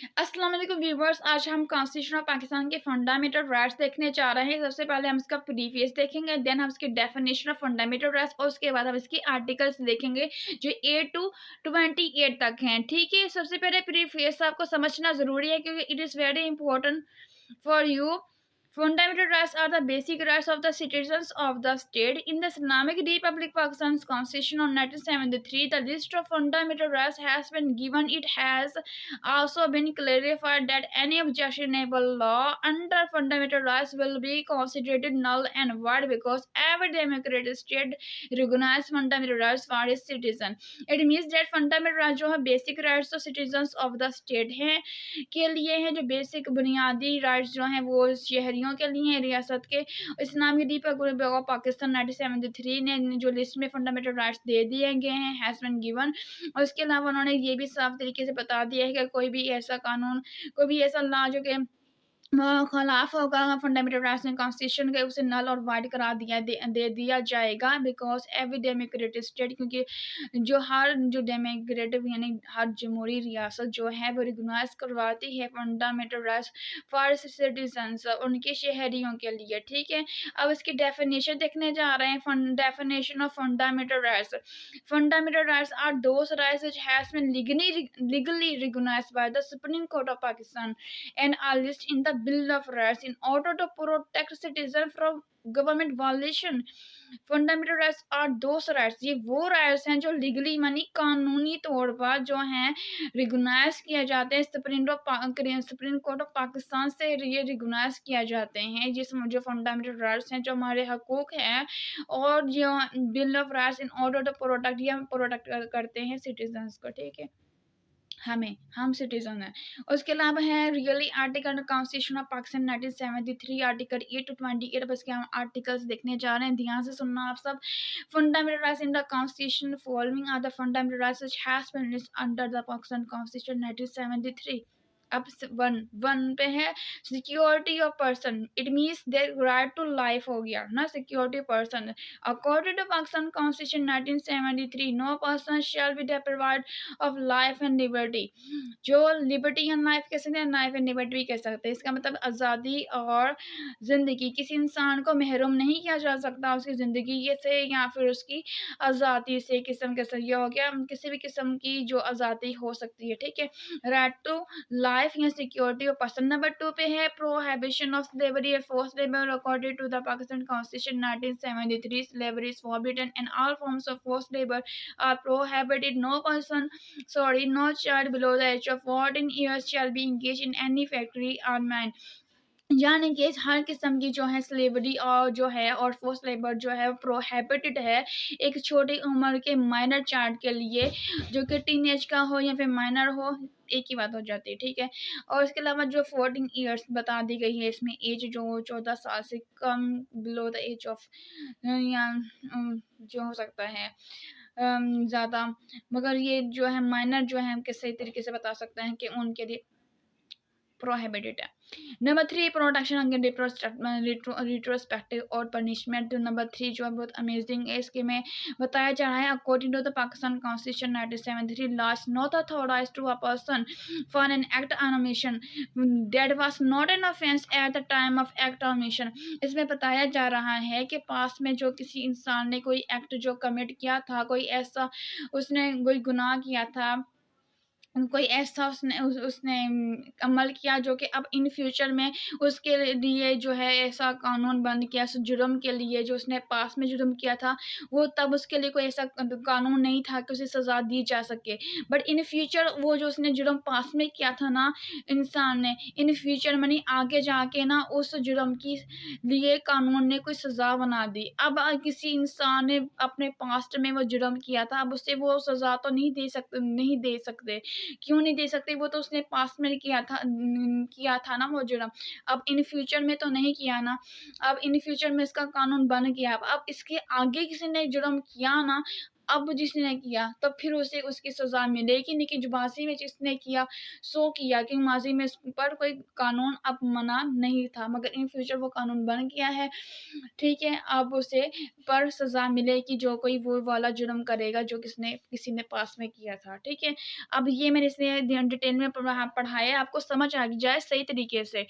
अस्सलाम वालेकुम व्यूवर्स, आज हम कॉन्स्टिट्यूशन ऑफ पाकिस्तान के फंडामेंटल राइट्स देखने जा रहे हैं। सबसे पहले हम इसका प्रीफेस देखेंगे, देन हम इसकी डेफिनेशन ऑफ फंडामेंटल राइट्स और उसके बाद हम इसकी आर्टिकल्स देखेंगे जो 8 to 28 तक हैं। ठीक है, सबसे पहले प्रीफेस आपको समझना ज़रूरी है क्योंकि it is very important for you. Fundamental rights are the basic rights of the citizens of the state. In the Islamic Republic Pakistan's Constitution of 1973, the list of fundamental rights has been given. It has also been clarified that any objectionable law under fundamental rights will be considered null and void because every democratic state recognizes fundamental rights for its citizen. It means that fundamental rights जो है basic rights तो citizens of the state हैं के लिए हैं, जो basic बुनियादी rights जो हैं वो शहरियों के लिए हैं, रियासत के। इस्लामी रिपब्लिक ऑफ पाकिस्तान 1973 ने जो लिस्ट में फंडामेंटल राइट्स दे दिए गए हैं हैज़ बीन गिवन। और इसके अलावा उन्होंने ये भी साफ तरीके से बता दिया है कि कोई भी ऐसा कानून, कोई भी ऐसा लॉ जो कि खिलाफ होगा फंडामेंटल राइट्स में कॉन्स्टिट्यूशन के, उसे नल और वाइड करा दे दिया जाएगा। बिकॉज एवरी डेमोक्रेटिक स्टेट, क्योंकि जो डेमोक्रेटिक यानी हर जमहूरी रियासत जो है वो रिकॉग्नाइज करवाती है फंडामेंटल राइट्स फॉर सिटीजन्स, उनके शहरियों के लिए। ठीक है, अब इसकी डेफिनेशन देखने जा रहे हैं। Definition of fundamental rights: fundamental rights are those rights which has been legally recognized by the Supreme Court of Pakistan and are listed in the Bill of Rights in order to protect citizens from government violation. Fundamental rights are those rights, ये वो rights हैं जो legally मानी कानूनी तौर पर जो हैं रिकॉग्नाइज किए जाते हैं सुप्रीम कोर्ट ऑफ पाकिस्तान से, ये रिकॉग्नाइज किया जाते हैं जिसमें जो फंडामेंटल राइट्स हैं, जो हमारे हकूक हैं और जो bill of rights in order to protect, ये हम प्रोटेक्ट करते हैं सिटीजन्स को। ठीक है, हम सिटीजन हैं। उसके अलावा है really article constitution of Pakistan 1973 article 8 to 28। बस के हम आर्टिकल्स देखने जा रहे हैं, ध्यान से सुनना आप सब। Fundamental rights in the constitution following are the fundamental rights which has been listed under the Pakistan constitution 1973। अब वन पे है security of person, it means their right to life हो गया ना, security person. According to Pakistan constitution 1973, no person shall be deprived of life and liberty. जो liberty and life कह सकते हैं, लाइफ एंड लिबर्टी भी कह सकते हैं। इसका मतलब आज़ादी और ज़िंदगी, किसी इंसान को महरूम नहीं किया जा सकता उसकी ज़िंदगी से या फिर उसकी आज़ादी से। किस्म के ये हो गया किसी भी किस्म की जो आज़ादी हो सकती है। ठीक है, राइट टू लाइफ या सिक्योरिटी ऑफ पर्सन। नंबर 2 पे है prohibition of slavery and force labour. According to the Pakistan constitution 1973, slavery is forbidden and all forms of force labour are prohibited. No child below the age of 14 years shall be engaged in any factory or mine। यानी कि हर किस्म की जो है slavery और जो है और फोर्स लेबर जो है प्रोहिबिटेड है एक छोटी उम्र के माइनर चाइल्ड के लिए, जो कि टीन एज का हो या फिर माइनर हो, एक ही बात हो जाती है। ठीक है, और इसके अलावा जो 14 ईयर्स बता दी गई है, इसमें एज जो 14 साल से कम, बिलो द एज ऑफ या जो हो सकता है ज़्यादा, मगर ये जो है माइनर जो है हम किसी तरीके से बता सकते हैं कि उनके लिए प्रोहिबिटेड है। नंबर 3 प्रोटेक्शन अगेंस्ट रिट्रोस्पेक्टिव और पनिशमेंट। नंबर 3 जो है बहुत अमेजिंग है, इसके में बताया जा रहा है according to the Pakistan constitution 1973 last not authorise to a person for an act on omission that was not an offence at the time of act on omission. इसमें बताया जा रहा है कि पास में जो किसी इंसान ने कोई एक्ट जो कमिट किया था, कोई ऐसा उसने कोई गुनाह किया था, कोई ऐसा उसने अमल किया जो कि अब इन फ्यूचर में उसके लिए जो है ऐसा कानून बंद किया उस जुर्म के लिए, जो उसने पास में जुर्म किया था वो तब उसके लिए कोई ऐसा कानून नहीं था कि उसे सज़ा दी जा सके। बट इन फ्यूचर वो जो उसने जुर्म पास में किया था ना इंसान ने, इन फ्यूचर में नहीं आगे जाके ना उस जुर्म की लिए कानून ने कोई सज़ा बना दी। अब किसी इंसान ने अपने पास्ट में वो जुर्म किया था, अब उससे वो सज़ा तो नहीं दे सकते। क्यों नहीं दे सकते, वो तो उसने पास्ट में किया था ना वो जुर्म, अब इन फ्यूचर में तो नहीं किया ना, अब इन फ्यूचर में इसका कानून बन गया। अब इसके आगे किसी ने जुर्म किया ना, अब जिसने किया तब फिर उसे उसकी सज़ा मिलेगी नहीं, कि जो माज़ी में जिसने किया सो किया, कि माज़ी में इस पर कोई कानून अब मना नहीं था, मगर इन फ्यूचर वो कानून बन गया है, ठीक है? अब उसे पर सज़ा मिलेगी जो कोई वो वाला जुर्म करेगा जो किसी ने पास में किया था, ठीक है? अब ये मैंने इसलिए डिटेल में पढ़ाया है, आपको समझ आ जाए सही तरीके से।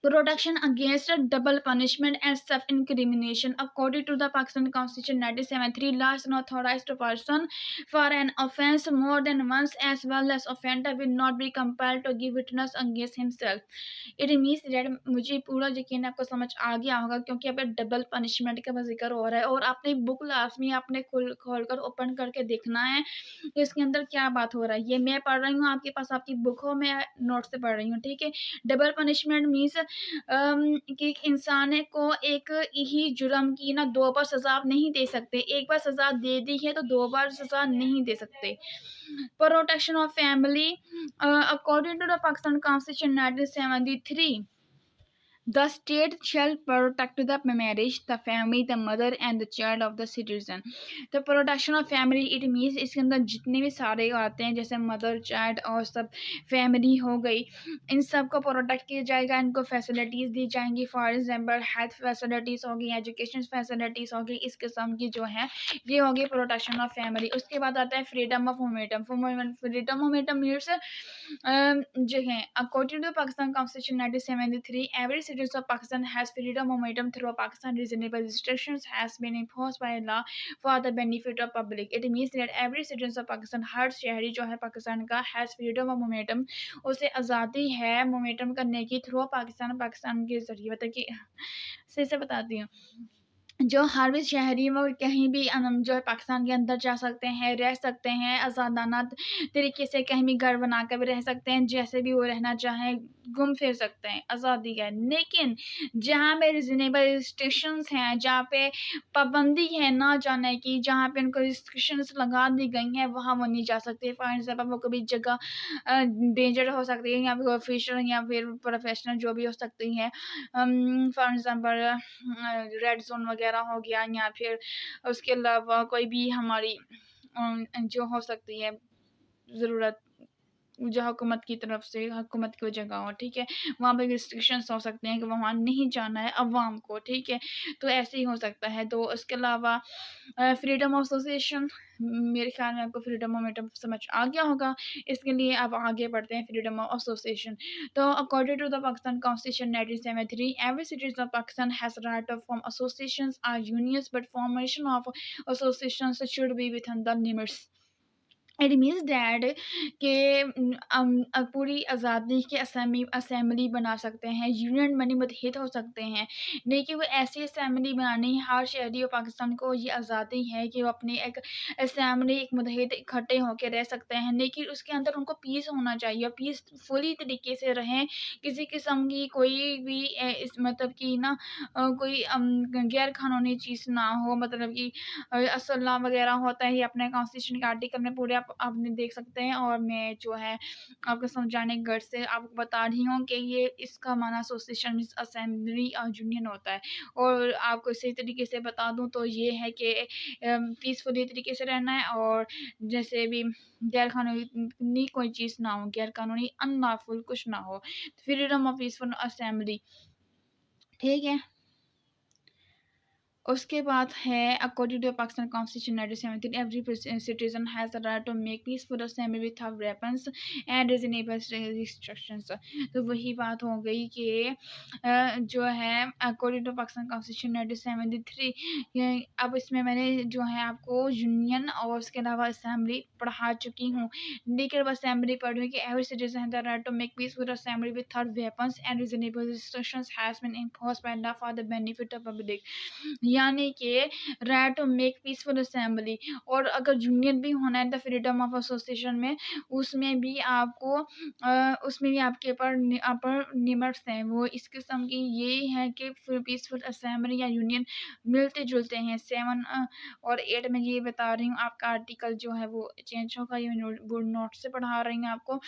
Protection against double punishment and self-incrimination. According to the Pakistan Constitution 1973, laws authorized a person for an offence more than once, as well as offender will not be compelled to give witness against himself. It means that मुझे पूरा यकीन है आपको समझ आ गया होगा, क्योंकि यहाँ पे डबल पनिशमेंट का जिक्र हो रहा है और आपने बुक लाजमी आपने खोल कर ओपन करके देखना है कि इसके अंदर क्या बात हो रहा है। ये मैं पढ़ रही हूँ आपके पास, आपकी बुक हो, मैं नोट से पढ़ रही हूँ, ठीक है? डबल पनिशमेंट मीन्स कि एक इंसान को एक ही जुर्म की ना दो बार सजा आप नहीं दे सकते, एक बार सजा दे दी है तो दो बार सजा नहीं दे सकते। Protection of family, according to the Pakistan constitution 1973, the state shall protect the marriage, the family, the mother and the child of the citizen. The protection of family, it means इसके अंदर जितने भी सारे आते हैं जैसे मदर चाइल्ड और सब फैमिली हो गई, इन सब को प्रोटेक्ट किया जाएगा, इनको फैसिलिटीज़ दी जाएंगी। फॉर एग्जांपल हेल्थ फैसिलिटीज़ होगी, एजुकेशन फैसिलिटीज़ होगी, इस किस्म की जो है ये होगी प्रोटेक्शन ऑफ फैमिली। उसके बाद आता है freedom of momentum. Freedom momentum means जो है according to Pakistan constitution 1973, every citizen of Pakistan has freedom of movement through Pakistan. Reasonable restrictions has been imposed by law for the benefit of public. It means that every citizen of Pakistan, हर शहरी जो है पाकिस्तान का has freedom of momentum, उसे आज़ादी है momentum करने की through Pakistan के जरिए। मतलब कि सही से बताती हूँ, जो हर भी शहरी वो कहीं भी जो है पाकिस्तान के अंदर जा सकते हैं, रह सकते हैं आज़ादाना तरीके से, कहीं भी घर बना कर भी रह सकते हैं, जैसे भी वो रहना चाहें घूम फिर सकते हैं, आज़ादी है। लेकिन जहाँ पे रिजनेबल रिस्ट्रिक्शंस हैं, जहाँ पे पाबंदी है ना जाने की, जहाँ पे उनको रिस्ट्रिक्शंस लगा दी गई हैं, वहाँ वो नहीं जा सकते। फॉर एग्जाम्पल वो कभी जगह डेंजर हो सकती है, या फिर ऑफिशियल या फिर प्रोफेशनल जो भी हो सकती है। फॉर एग्जाम्पल रेड जोन वगैरह हो गया, या फिर उसके अलावा कोई भी हमारी जो हो सकती है ज़रूरत जो हुकूमत की तरफ से, हुकूमत की जगह हो, ठीक है? वहाँ पे रिस्ट्रिक्शंस हो सकते हैं कि वहाँ नहीं जाना है अवाम को, ठीक है? तो ऐसे ही हो सकता है। तो उसके अलावा फ्रीडम ऑफ एसोसिएशन, मेरे ख्याल में आपको फ्रीडम ऑफ मीटअप समझ आ गया होगा। इसके लिए अब आगे बढ़ते हैं फ्रीडम ऑफ एसोसिएशन। तो according to the Pakistan constitution 1973, every citizen of Pakistan has right of form associations और unions, but formation of associations should be within the limits. It means that के पूरी आज़ादी के असेंबली बना सकते हैं, यूनियन बनी मुतहद हो सकते हैं, लेकिन वो ऐसी असेंबली बनानी है, हर शहरी पाकिस्तान को ये आज़ादी है कि वो अपनी एक असेंबली एक मुतहद इकट्ठे होकर रह सकते हैं, लेकिन उसके अंदर उनको पीस होना चाहिए, पीसफुली तरीके से रहें, किसी किस्म की कोई भी इस मतलब कि ना कोई गैर कानूनी चीज़ ना हो, मतलब कि असला वगैरह होता है, ये अपने कॉन्स्टिट्यूशन के आर्टिकल में पूरे आपने देख सकते हैं, और मैं जो है आपको समझाने के गर्ज से आपको बता रही हूँ कि ये इसका माना एसोसिएशन मीन्स असेंबली और यूनियन होता है। और आपको सही तरीके से बता दूँ तो ये है कि पीसफुली तरीके से रहना है, और जैसे भी गैर कानूनी कोई चीज़ ना हो, गैर कानूनी अनलॉफुल कुछ ना हो। फ्रीडम ऑफ पीसफुल असेंबली, ठीक है? उसके बाद है according to Pakistan constitution 1973, every citizen has the right to make peaceful assembly without weapons and reasonable restrictions. तो वही बात हो गई कि जो है अकॉर्डिंग टू पाकिस्तान कॉन्स्टिट्यूशन 1973, अब इसमें मैंने जो है आपको यूनियन और उसके अलावा असेंबली पढ़ा चुकी हूँ, लेकिन अब असेंबली पढ़ रही हूँ कि every citizen has the right to make peaceful assembly without weapons and reasonable restrictions has been imposed by law for the benefit of public. यानी कि right to make peaceful assembly, और अगर यूनियन भी होना है द फ्रीडम ऑफ एसोसिएशन में, उसमें भी आपको उसमें भी आपके पर लिमिट्स हैं, वो इस किस्म की ये है कि पीसफुल असेंबली या यूनियन मिलते जुलते हैं। 7 और 8 में ये बता रही हूँ, आपका आर्टिकल जो है वो चेंज होगा, ये नोट से पढ़ा रही हूँ आपको।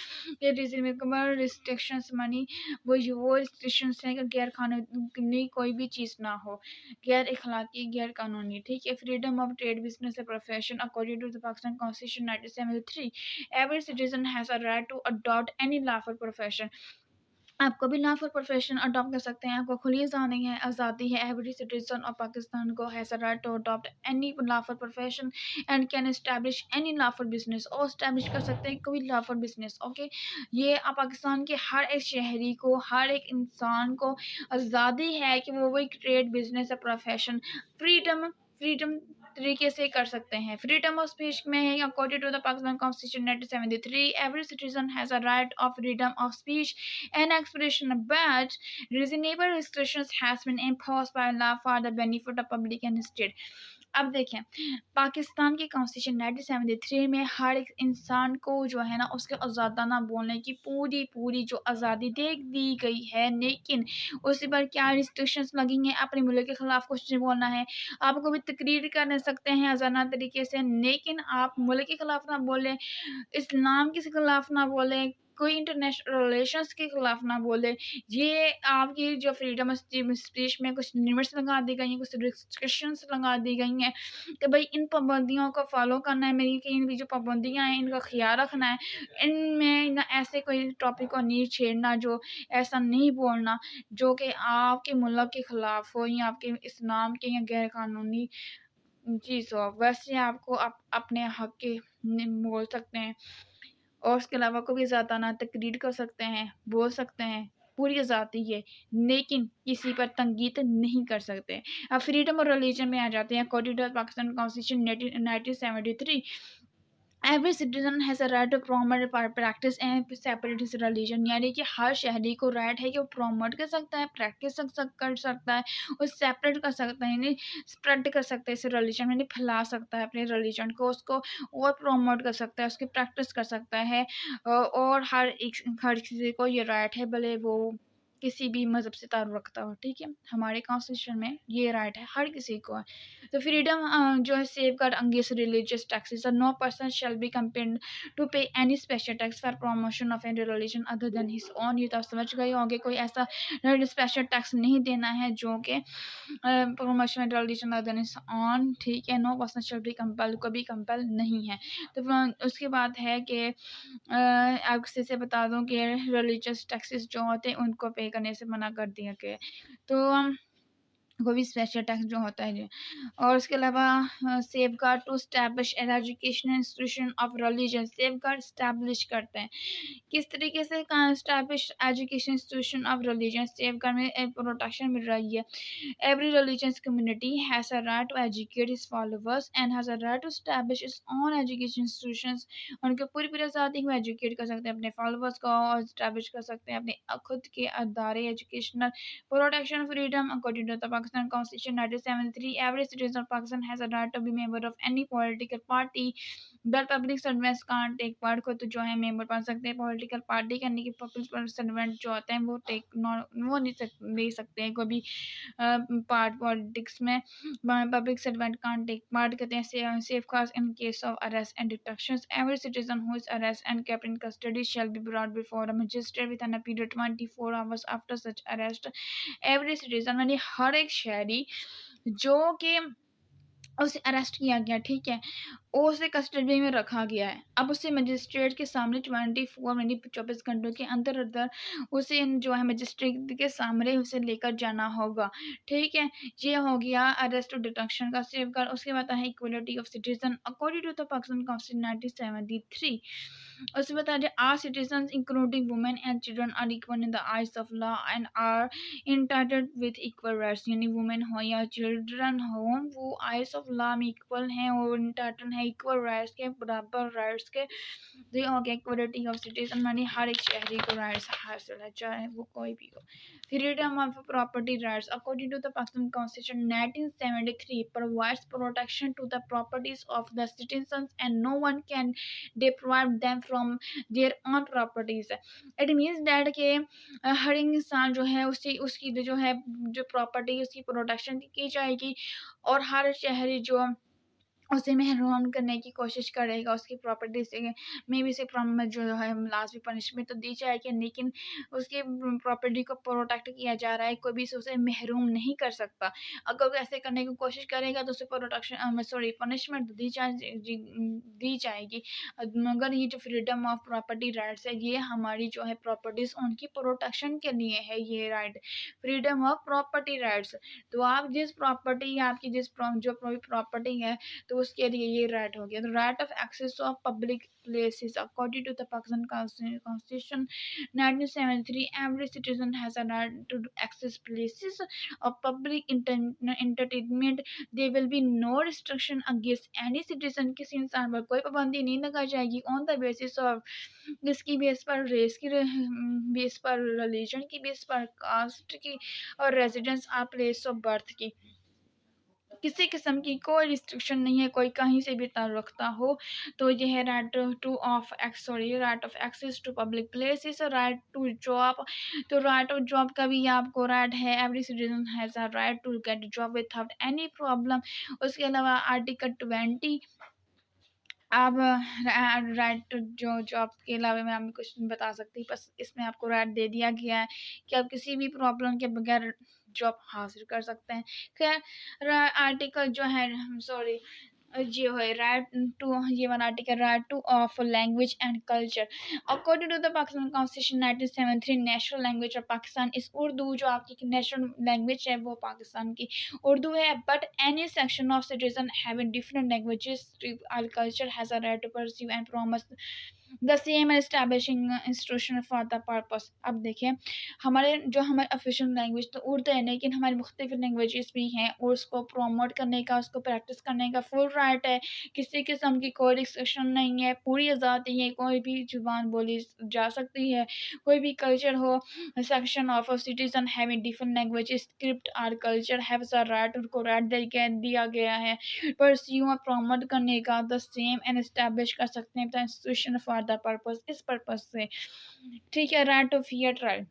ये रिजनेबल रिस्ट्रिक्शंस मनी वो रिस्ट्रिक्शंस हैं कि गैर कानूनी कोई भी चीज़ ना हो, गैर अखलाकी गैर कानूनी, ठीक है। फ्रीडम ऑफ ट्रेड, बिजनेस या profession according to the Pakistan constitution 1973, every citizen has a right to adopt any lawful profession. आप कभी लॉफुल प्रोफेशन अडॉप्ट कर सकते हैं, आपको खुली आज़ादी है। एवरी सिटीजन ऑफ पाकिस्तान को has a right to adopt any lawful profession and can establish any lawful business, और एस्टैब्लिश कर सकते हैं कोई लॉफुल बिजनेस, ओके। ये पाकिस्तान के हर एक शहरी को, हर एक इंसान को आज़ादी है कि वो एक ट्रेड, बिजनेस या प्रोफेशन फ्रीडम फ्रीडम तरीके से कर सकते हैं। फ्रीडम ऑफ स्पीच में है according to the Pakistan constitution 1973, every citizen has a right of freedom of speech and expression, but reasonable restrictions has been imposed by law for the benefit of public and state। अब देखें, पाकिस्तान के constitution 1973 में हर एक इंसान को जो है ना उसके आज़ादाना बोलने की पूरी पूरी जो आज़ादी दे दी गई है, लेकिन उसी पर क्या रिस्ट्रिक्शंस लगी हैं। अपने मुल्क के ख़िलाफ़ कुछ नहीं बोलना है, आपको भी तकरीर कर सकते हैं आज़ादाना तरीके से, लेकिन आप मुल्क के ख़िलाफ़ ना बोलें, इस्लाम के खिलाफ ना बोले, कोई इंटरनेशनल रिलेशंस के खिलाफ ना बोले। ये आपकी जो फ्रीडम ऑफ स्पीच में कुछ लिमिट्स लगा दी गई हैं, कुछ रिस्ट्रिक्शंस लगा दी गई हैं कि भाई इन पाबंदियों को फॉलो करना है, मेरी कि इनकी जो पाबंदियां हैं इनका ख्याल रखना है, इनमें ना ऐसे कोई टॉपिक को नहीं छेड़ना, जो ऐसा नहीं बोलना जो कि आपके मुल्क के खिलाफ हो या आपके इस्लाम के या गैर कानूनी चीज़ हो। वैसे आपको अपने हक के बोल सकते हैं, और उसके अलावा कोई ज़्यादा ना तकरीर कर सकते हैं, बोल सकते हैं, पूरी आज़ादी है, लेकिन किसी पर तंकीद नहीं कर सकते। अब फ्रीडम और रिलीजन में आ जाते हैं। According to Pakistan constitution 1973, every citizen has a right to promote practice and separate his religion, यानी कि हर शहरी को राइट है कि वो प्रोमोट कर सकता है, प्रैक्टिस कर सकता है, और सेपरेट कर सकता है, यानी स्प्रेड कर सकता है इस रिलीजन, यानी फैला सकता है अपने रिलीजन को, उसको और प्रोमोट कर सकता है, उसकी प्रैक्टिस कर सकता है। और हर किसी को ये राइट है, भले वो किसी भी मज़हब से ताल्लुक़ रखता हो, ठीक है। हमारे कॉन्स्टिट्यूशन में ये राइट है, हर किसी को है। तो फ्रीडम जो है safeguard against religious taxes, और no person shall be compelled to pay any special tax for promotion of any religion other than his own. ये तो आप समझ गए होंगे, कोई ऐसा स्पेशल टैक्स नहीं देना है जो कि promotion religion other than his own, ठीक है। No person shall be compelled, कभी कंपेल नहीं है। तो उसके बाद है कि आपसे से बता दूं कि रिलीजियस टैक्सेस जो होते हैं उनको पे करने से मना कर दिया गया है। तो वो भी स्पेशल टैक्स जो होता है। और उसके अलावा safeguard to establish an educational institution of religion, safeguard establish करते हैं किस तरीके से, establish education institution of religion, safeguard में प्रोटेक्शन मिल रही है। Every religious community has a right to educate his followers and has a right to establish its own education institutions, उनके पूरी पूरी आज़ादी को एजुकेट कर सकते हैं, अपने फॉलोवर्स को स्टैब्लिश कर सकते हैं अपने खुद के अदारे educational. Protection freedom according to the Pakistan Constitution 1973, every citizen of Pakistan has a right to be member of any political party, but public servants can't take part। को तो जो है मेंबर बन सकते हैं पॉलिटिकल पार्टी के, यानी कि पब्लिक सर्वेंट जो होते हैं वो वो नहीं ले सकते हैं कोई भी पार्ट पॉलिटिक्स में। Public servant can't take part कहते हैं। Safeguards in case of arrest and detection, every citizen who is arrest and kept in custody shall be brought before a magistrate within a period 24 hours after such arrest। Every citizen यानी हर एक शहरी जो कि उसे arrest किया गया, ठीक है, उसे कस्टडी में रखा गया है, अब उसे मजिस्ट्रेट के सामने 24 यानी 24 घंटों के अंदर अंदर उसे जो है मजिस्ट्रेट के सामने उसे लेकर जाना होगा, ठीक है। ये हो गया अरेस्ट और डिटेक्शन का सेफ गार्ड। उसके बाद है equality of citizen according to the Pakistan constitution 1973। उसमें बता दें are citizen including women and children are equal in the eyes of law and are entitled with equal rights, यानी वुमेन हो या चिल्ड्रन हो वो आइज ऑफ लॉ में equal हैं और इंटाइटल है इक्वल राइट्स के, बराबर राइट्स के। तो हो गया इक्वलिटी ऑफ सिटीजन, यानी हर एक शहरी को राइट्स हासिल है चाहे वो कोई भी हो। Freedom of property rights according to the Pakistan constitution 1973 provides protection to the properties of the citizens and no one can deprive them from their own properties। It means that के हर इंसान जो है उसकी जो है जो प्रॉपर्टी उसकी प्रोटेक्शन की जाएगी, और हर शहरी जो उसे महरूम करने की कोशिश करेगा, उसकी प्रॉपर्टी से में भी से जो है लास्ट में पनिशमेंट तो दी जाएगी, लेकिन उसकी प्रॉपर्टी को प्रोटेक्ट किया जा रहा है, कोई भी उसे महरूम नहीं कर सकता। अगर वो ऐसे करने की कोशिश करेगा तो उसे प्रोटेक्शन सॉरी पनिशमेंट दी जाएगी। मगर ये जो फ्रीडम ऑफ प्रॉपर्टी राइट्स है, ये हमारी जो है प्रॉपर्टीज उनकी प्रोटेक्शन के लिए है, ये right freedom of property rights. तो आप जिस प्रॉपर्टी आपकी जो प्रॉपर्टी है, तो उसके लिए ये राइट हो गया। तो right of access of public places according to the Pakistan constitution 1973, every citizen has a right to access places of public entertainment. There will be no restriction against any citizen, किसी इंसान पर कोई पाबंदी नहीं लगाई जाएगी ऑन द बेसिस ऑफ किसकी base पर, रेस की बेस पर, रिलीजन की बेस पर, कास्ट की, और रेजिडेंस और प्लेस ऑफ बर्थ की। किसी किस्म की कोई रिस्ट्रिक्शन नहीं है, कोई कहीं से भी ताल्लुक़ रखता हो। तो ये है right of access to public places, right to job. तो राइट ऑफ जॉब का भी आपको राइट है, every citizen has a right to get job without any problem. उसके अलावा आर्टिकल 20, आप राइट जो जॉब के अलावा मैं आपको कुछ नहीं बता सकती, बस इसमें आपको राइट दे दिया गया है कि आप किसी भी प्रॉब्लम के बगैर जॉब हासिल कर सकते हैं। खैर आर्टिकल जो है सॉरी जो है राइट टू, ये one article right to of language and culture. According to the Pakistan constitution 1973, national language of Pakistan is Urdu. जो आपकी नेशनल लैंग्वेज है वो पाकिस्तान की उर्दू है, but any section of citizen having different languages और culture has a right to pursue and promise the same establishing institution for the purpose. अब देखिए हमारे ऑफिशियल लैंग्वेज तो उर्दू है, लेकिन हमारी मुख्तलिफ लैंग्वेजेस भी हैं और उसको प्रमोट करने का, उसको प्रैक्टिस करने का फुल राइट है। किसी किस्म की कोई रिस्ट्रिक्शन नहीं है, पूरी आज़ादी है, कोई भी जुबान बोली जा सकती है, कोई भी कल्चर हो। Section of citizen having different languages script और कल्चर हैव द राइट, उनको राइट दिया गया है परस्यू और प्रमोट करने का द सेम एंड एस्टैब्लिश कर सकते हैं the institution for the purpose, इस पर्पस से। ठीक है, right of fair trial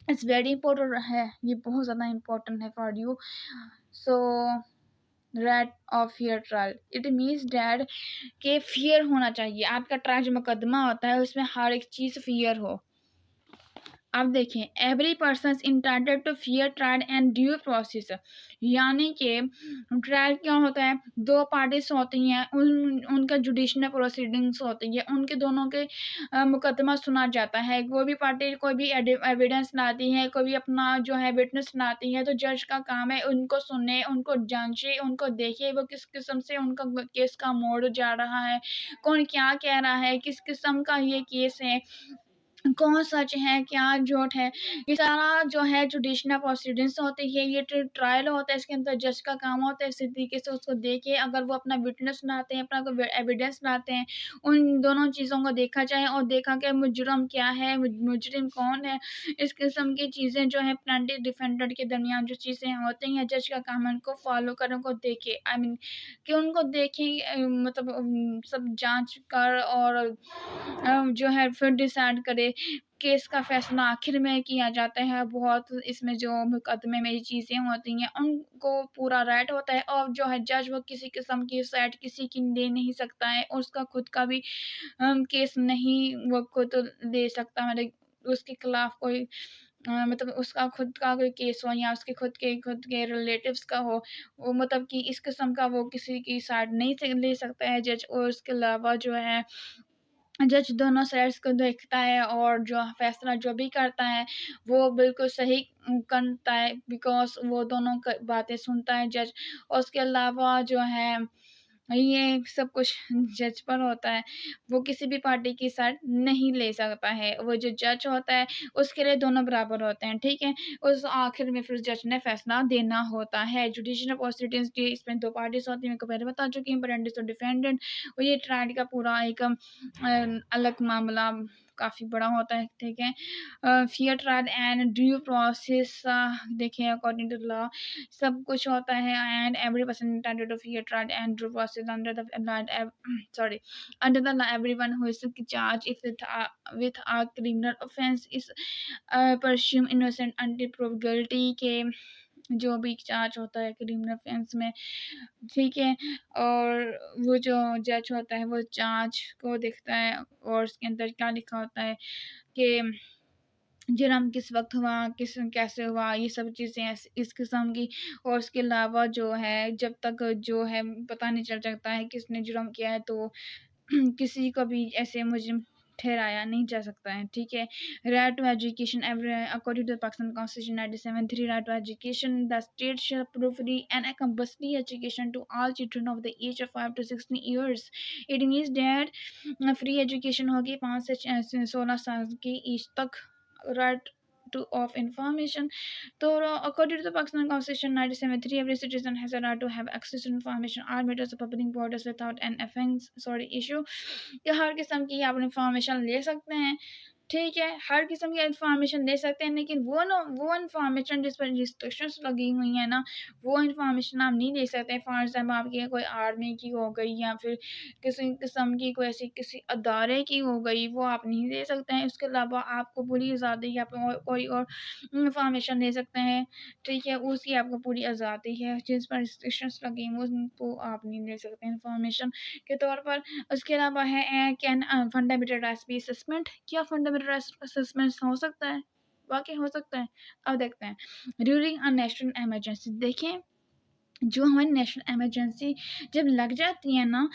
it's very important है, ये बहुत ज़्यादा इंपॉर्टेंट है for you. So right of fair trial it means that के फेयर होना चाहिए, आपका ट्रायल जो मुकदमा होता है उसमें हर एक चीज़ फेयर हो। अब देखें, every person entitled to fair trial and due process, यानी कि ट्रायल क्या होता है, दो पार्टीज होती हैं, उनका जुडिशनल प्रोसीडिंग्स होती है, उनके दोनों के मुकदमा सुना जाता है। कोई भी पार्टी कोई भी एविडेंस लाती है, कोई भी अपना जो है विटनेस लाती है, तो जज का काम है उनको सुने, उनको जांचे, उनको देखे वो किस किस्म से उनका केस का मोड़ जा रहा है, कौन क्या कह रहा है, किस किस्म का ये केस है, कौन सच है क्या झूठ है। ये सारा जो है जुडिशनल प्रोसीडिंग्स होती है, ये ट्रायल होता है, इसके अंदर जज का काम होता है इस तरीके से उसको देखे, अगर वो अपना विटनेस लाते हैं, अपना कोई एविडेंस लाते हैं, उन दोनों चीज़ों को देखा जाए और देखा कि मुजरम क्या है, मुजरिम कौन है, इस किस्म की चीज़ें जो है प्लांटेड डिफेंडेंट के दरमियान जो चीज़ें होती हैं, जज का काम है उनको फॉलो करें, उनको देखे, आई मीन कि उनको देखें, मतलब सब जांच कर और जो है फिर डिसाइड करे। केस का फैसला आखिर में किया जाता है। बहुत इसमें जो मुकदमे में ये चीज़ें होती हैं उनको पूरा राइट होता है, और जो है जज वो किसी किस्म की साइड किसी की ले नहीं सकता है, और उसका खुद का भी केस नहीं वो खुद ले सकता, मतलब उसके खिलाफ कोई मतलब उसका खुद का कोई केस हो या उसके खुद के रिलेटिव्स का हो, वो मतलब कि इस किस्म का वो किसी की साइड नहीं से ले सकता है जज। और उसके अलावा जो है जज दोनों साइड्स को देखता है और जो फैसला जो भी करता है वो बिल्कुल सही करता है, बिकॉज वो दोनों बातें सुनता है जज। और उसके अलावा जो है ये सब कुछ जज पर होता है, वो किसी भी पार्टी की साइड नहीं ले सकता है, वो जो जज होता है उसके लिए दोनों बराबर होते हैं। ठीक है, उस आखिर में फिर जज ने फैसला देना होता है। जुडिशल प्रोसीडिंग्स की इसमें दो पार्टीज होती हैं, मैं को पहले बता चुकी हूँ, पेरेंट्स और डिफेंडेंट। और ये ट्रायल का पूरा एक अलग मामला काफ़ी बड़ा होता है। ठीक है, fair trial and due process देखिए अकॉर्डिंग टू लॉ सब कुछ होता है, and every person entitled to fair trial and due process under the sorry under the law everyone who is charged if with a criminal offense is presumed innocent until proved guilty के जो भी charge होता है criminal offence में, ठीक है। और वो जो जज होता है वो चार्ज को देखता है और उसके अंदर क्या लिखा होता है कि जुर्म किस वक्त हुआ, किस कैसे हुआ, ये सब चीज़ें इस किस्म की। और उसके अलावा जो है जब तक जो है पता नहीं चल सकता है किसने जुर्म किया है, तो किसी को भी ऐसे मुजरिम ठहराया नहीं जा सकता है, ठीक है। Right to education every according to the Pakistan constitution 1973, right to education the state shall provide free and compulsory education to all children of the age of 5 to 16 years. It means that free education होगी 5 से 16 साल की age तक। Right to of information. So, according to the Pakistan Constitution 1973, every citizen has a right to have access to information all matters of public borders without an offense sorry issue. कि हर किस्म की आप information ले सकते हैं, ठीक है। हर किस्म की इंफॉर्मेशन ले सकते हैं, लेकिन वो इंफॉर्मेशन जिस पर रिस्ट्रिक्शंस लगी हुई हैं ना, वो इंफॉर्मेशन आप नहीं ले सकते। फॉर एग्जाम्पल आपकी कोई आर्मी की हो गई या फिर किसी किस्म की कोई ऐसी किसी अदारे की हो गई, वो आप नहीं ले सकते हैं। उसके अलावा आपको पूरी आज़ादी है, आप कोई और इंफॉर्मेशन ले सकते हैं, ठीक है। उसकी आपको पूरी आज़ादी है, जिस पर रिस्ट्रिक्शंस लगी हैं वो आप नहीं ले सकते इंफॉर्मेशन के तौर पर। उसके अलावा है can fundamental rights be suspend, क्या फंडामेंटल राइट्स सस्पेंड हो सकता है? वाकई हो सकता है। अब देखते हैं ड्यूरिंग अ नेशनल इमरजेंसी। देखें जो हमारी नेशनल इमरजेंसी जब लग जाती है ना,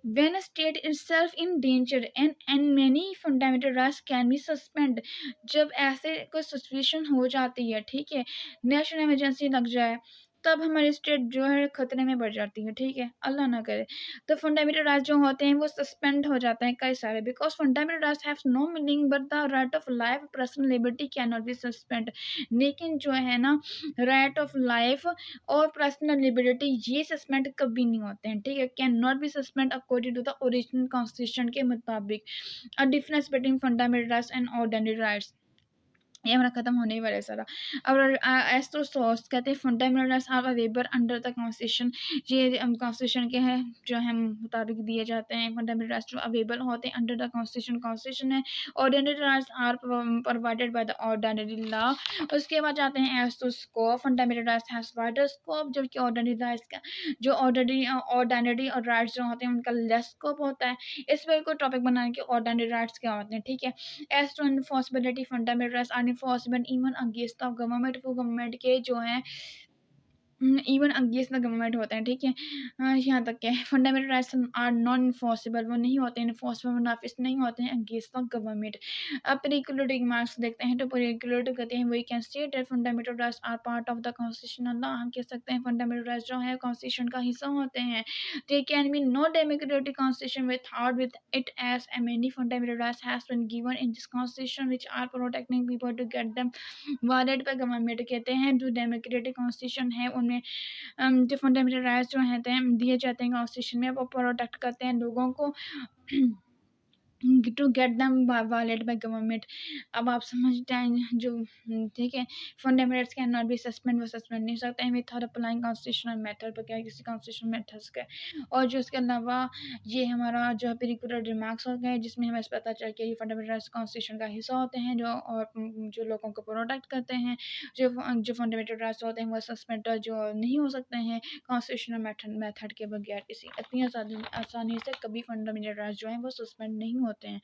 when state itself in danger and many fundamental rights can be suspend. जब ऐसे कोई सिचुएशन हो जाती है, ठीक है, नेशनल इमरजेंसी लग जाए, तब हमारी स्टेट जो है खतरे में पड़ जाती है, ठीक है, अल्लाह ना करे। तो फंडामेंटल राइट्स जो होते हैं वो सस्पेंड हो जाते हैं कई सारे, because fundamental rights have no meaning but the right of life personal liberty can not be suspend. लेकिन जो है ना राइट ऑफ लाइफ और पर्सनल लिबर्टी ये सस्पेंड कभी नहीं होते हैं, ठीक है। Can not be suspend according to the original constitution के मुताबिक। A difference between fundamental rights and ordinary rights, ये हमारा खत्म होने ही वाला है सारा। और एज तो सोर्स कहते हैं fundamental rights are available under the constitution. ये कॉन्स्टिट्यूशन के हैं जो हम मुताबिक दिए जाते हैं। फंडामेंटल राइट्स जो अवेलेबल होते हैं अंडर द कॉन्स्टिट्यूशन, कॉन्स्टिट्यूशन है। Ordinary rights are provided by the ordinary law. उसके बाद जाते हैं as to scope. Fundamental rights has wider scope, जबकि ऑर्डिनरी राइट्स का जो ऑर्डिनरी और राइट्स जो होते हैं उनका लेस स्कोप होता है। इस पर कोई टॉपिक बनाने के ऑर्डिनरी राइट्स क्या होते हैं, ठीक है। As to enforceability fundamental rights are enforcement even against the government, वो गवर्नमेंट के जो हैं इवन अगेंस्ट द गवर्नमेंट होते हैं, ठीक है। यहाँ तक के fundamental rights are non enforceable, वो नहीं होते हैं इन्फोर्सबल, नाफिज नहीं होते हैं अगेंस्ट द गवर्नमेंट। अब पेरिकुलर मार्क्स देखते हैं, तो पेरिकुलर कहते हैं we can state that fundamental rights are part of the constitution. अल्लाह हम कह सकते हैं फंडामेंटल राइट्स जो है कॉन्स्टिट्यूशन का हिस्सा होते हैं। They can be no democratic constitution without with it as many fundamental rights has been given in this constitution which are protecting people to get them violated by government. कहते हैं जो democratic constitution है उनमें जो fundamental rights जो हैं दिए जाते हैं कॉन्स्टिट्यूशन में, वो प्रोटेक्ट करते हैं लोगों को to get them violate by government. अब आप समझते हैं जो ठीक है fundamental rights can not be suspend, वो सस्पेंड नहीं सकते हैं विथआउट अप्लाइंग कॉन्स्टिट्यूशनल मेथड बगैर किसी कॉन्स्टिट्यूशनल मेथड्स के। और जो इसके अलावा ये हमारा जो है पेरिकुलर रिमार्क्स हो गए जिसमें हमें पता चल के ये फंडामेंटल राइट्स कॉन्स्टिट्यूशन का हिस्सा होते हैं जो और जो लोगों को प्रोटेक्ट करते हैं। जो फंडामेंटल राइट्स होते हैं वो सस्पेंड जो नहीं हो सकते हैं कॉन्स्टिट्यूशनल मेथड के बगैर। इसी इतनी आसानी से कभी फंडामेंटल राइट्स जो हैं वो सस्पेंड नहीं होते हैं,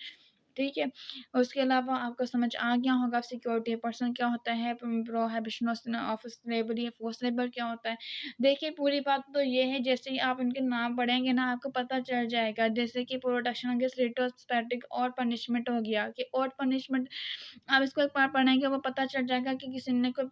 ठीक है। उसके अलावा आपको समझ आ गया होगा सिक्योरिटी पर्सन क्या होता है, prohibition of slavery, force labour क्या होता है। देखिए पूरी बात तो ये है, जैसे ही आप इनके नाम पढ़ेंगे ना आपको पता चल जाएगा। जैसे कि प्रोटेक्शन अगेंस्ट रिट्रोस्पेक्टिव और पनिशमेंट हो गया कि और पनिशमेंट, आप इसको एक बार पढ़ेंगे वो पता चल जाएगा कि किसी ने कोई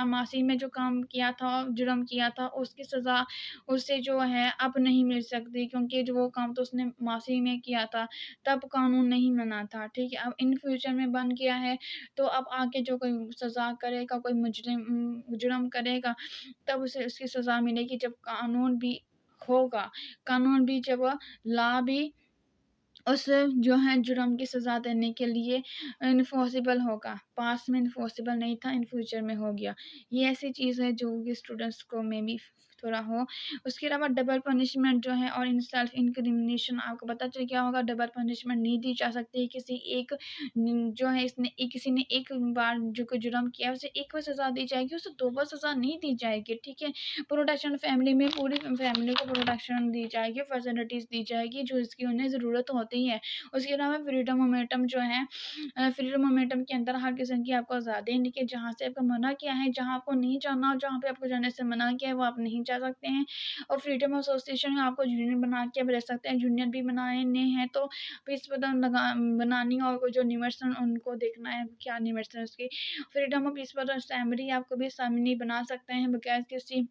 मासी में जो काम किया था, जुर्म किया था, उसकी सज़ा उसे जो है अब नहीं मिल सकती, क्योंकि जो वो काम तो उसने मासी में किया था तब कानून नहीं बना था, ठीक है। अब इन फ्यूचर में बन गया है, तो अब आगे जो कोई सज़ा करेगा, कोई जुर्म करेगा, तब उसे उसकी सज़ा मिलेगी जब कानून भी होगा। कानून भी जब लॉ भी उस जो है जुर्म की सज़ा देने के लिए इन्फॉर्सिबल होगा। पास्ट में इन्फॉर्सिबल नहीं था, इन फ्यूचर में हो गया। ये ऐसी चीज़ है जो कि स्टूडेंट्स को मे बी थोड़ा हो। उसके अलावा डबल पनिशमेंट जो है और इन सेल्फ इंक्रिमिनेशन आपको पता चल गया होगा, डबल पनिशमेंट नहीं दी जा सकती। किसी एक जो है इसने किसी ने एक बार जो कोई जुर्म किया उसे एक बार सज़ा दी जाएगी, उसे 2 बार सज़ा नहीं दी जाएगी, ठीक है? प्रोटेक्शन फैमिली में पूरी फैमिली को प्रोटेक्शन दी जाएगी, फैसिलिटीज़ दी जाएगी जो इसकी उन्हें ज़रूरत होती है। उसके अलावा फ्रीडम मोमेंटम जो है फ्रीडम मोमेंटम के अंदर हर किस्म की आपको आज़ादी है, देखिए जहाँ से आपको मना किया है, जहाँ आपको नहीं जाना, जहाँ पे आपको जाने से मना किया है वो आप नहीं जा सकते हैं। और फ्रीडम एसोसिएशन में आपको यूनियन बना के आप रह सकते हैं, यूनियन भी बनाने हैं तो पीस बदन लगा बनानी और वो जो निवर्सन उनको देखना है क्या निवर्सन उसकी फ्रीडम ऑफ पीसफुल असेंबली आपको भी असेंबली बना सकते हैं बगैर किसी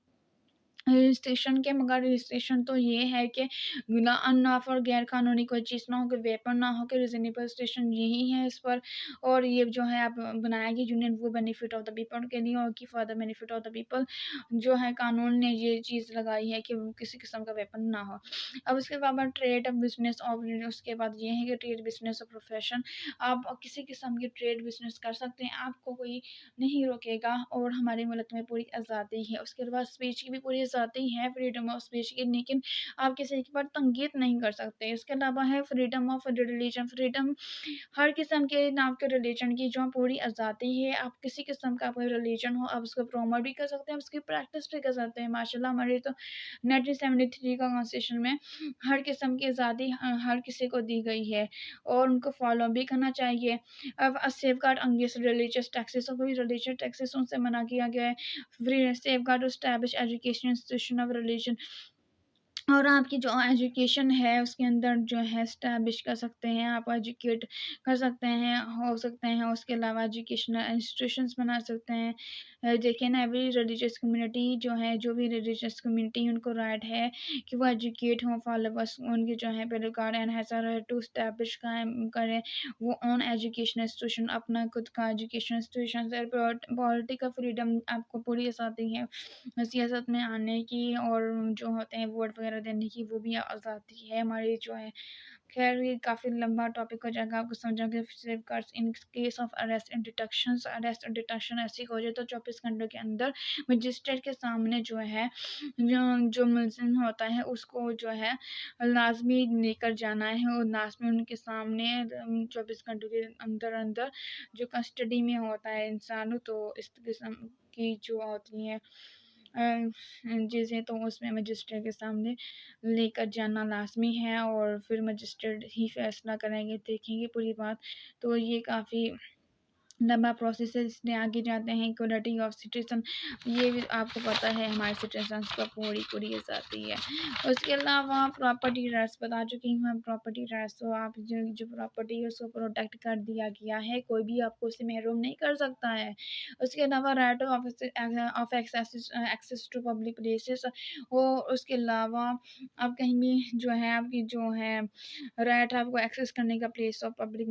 रजिस्ट्रेशन के। मगर रजिस्ट्रेशन तो ये है कि गुना अनलॉफुल और गैर कानूनी कोई चीज़ ना हो, कि वेपन ना हो, कि रीजनेबल रजिस्ट्रेशन यही है इस पर। और ये जो है आप बनाएगी यूनियन वो बेनिफिट ऑफ द पीपल के लिए और की for the benefit of the people. जो है कानून ने ये चीज़ लगाई है कि वो किसी किस्म का वेपन ना हो। अब उसके बाद ट्रेड बिजनेस और उसके बाद ये है कि ट्रेड बिजनेस और प्रोफेशन आप किसी किस्म की ट्रेड बिजनेस कर सकते हैं, आपको कोई नहीं रोकेगा और हमारे मुल्क में पूरी आज़ादी है। उसके बाद स्पीच की भी पूरी आज़ादी है, फ्रीडम ऑफ स्पीच की, लेकिन आप किसी के ऊपर तंकीद नहीं कर सकते। इसके अलावा है फ्रीडम ऑफ रिलीजन, फ्रीडम हर किस्म के नाम के रिलीजन की जो पूरी आज़ादी है। आप किसी किस्म का कोई रिलीजन हो आप उसको प्रमोट भी कर सकते हैं, उसकी प्रैक्टिस भी कर सकते हैं। माशाल्लाह हमारे तो 1973 का कॉन्स्टिट्यूशन में हर किस्म की आज़ादी हर किसी को दी गई है और उनको फॉलो भी करना चाहिए। अब safe guard against religious taxes, और कोई रिलीजियस टैक्सेस उनसे मना किया गया है। Free safe guard establish education institution of religion, और आपकी जो एजुकेशन है उसके अंदर जो है एस्टैब्लिश कर सकते हैं, आप एजुकेट कर सकते हैं, हो सकते हैं। उसके अलावा एजुकेशनल इंस्टीट्यूशंस बना सकते हैं। देखिए ना, एवरी रिलीजियस कम्युनिटी जो है, जो भी रिलीजियस कम्युनिटी उनको राइट है कि वो एजुकेट हों, फॉलोवर्स उनके जो है पेरोकार and has a right to establish कायम करें वो ऑन एजुकेशन इंस्टीट्यूशन, अपना खुद का एजुकेशन इंस्टीट्यूशन। पॉलिटिकल फ्रीडम आपको पूरी आज़ादी है सियासत में आने की, और जो होते हैं वोट वगैरह देने की वो भी आज़ादी है हमारी जो है। ख़ैर ये काफ़ी लंबा टॉपिक हो जाएगा, आपको समझाऊँगी safeguards in case of arrest and detention ऐसी हो जाए तो 24 घंटों के अंदर मजिस्ट्रेट के सामने जो है जो मुलज़िम होता है उसको जो है लाज़मी लेकर जाना है, और लाज़मी उनके सामने 24 घंटों के अंदर जो कस्टडी में होता है इंसान, तो इस किस्म की जो होती हैं चीज़ें, तो उसमें मजिस्ट्रेट के सामने लेकर जाना लाज़मी है और फिर मजिस्ट्रेट ही फ़ैसला करेंगे, देखेंगे पूरी बात। तो ये काफ़ी लंबा प्रोसेस है, इसलिए आगे जाते हैं इक्वलिटी ऑफ सिटीज़न, ये भी आपको पता है हमारे सिटीज़न्स को पूरी आज़ादी है। उसके अलावा प्रॉपर्टी राइट्स बता चुकी हूँ मैं, प्रॉपर्टी राइट्स तो आप जो प्रॉपर्टी है उसको प्रोटेक्ट कर दिया गया है, कोई भी आपको उससे महरूम नहीं कर सकता है। उसके अलावा right of access to public places, और उसके अलावा आप कहीं भी जो है आपकी जो है राइट है आपको एक्सेस करने का प्लेस ऑफ पब्लिक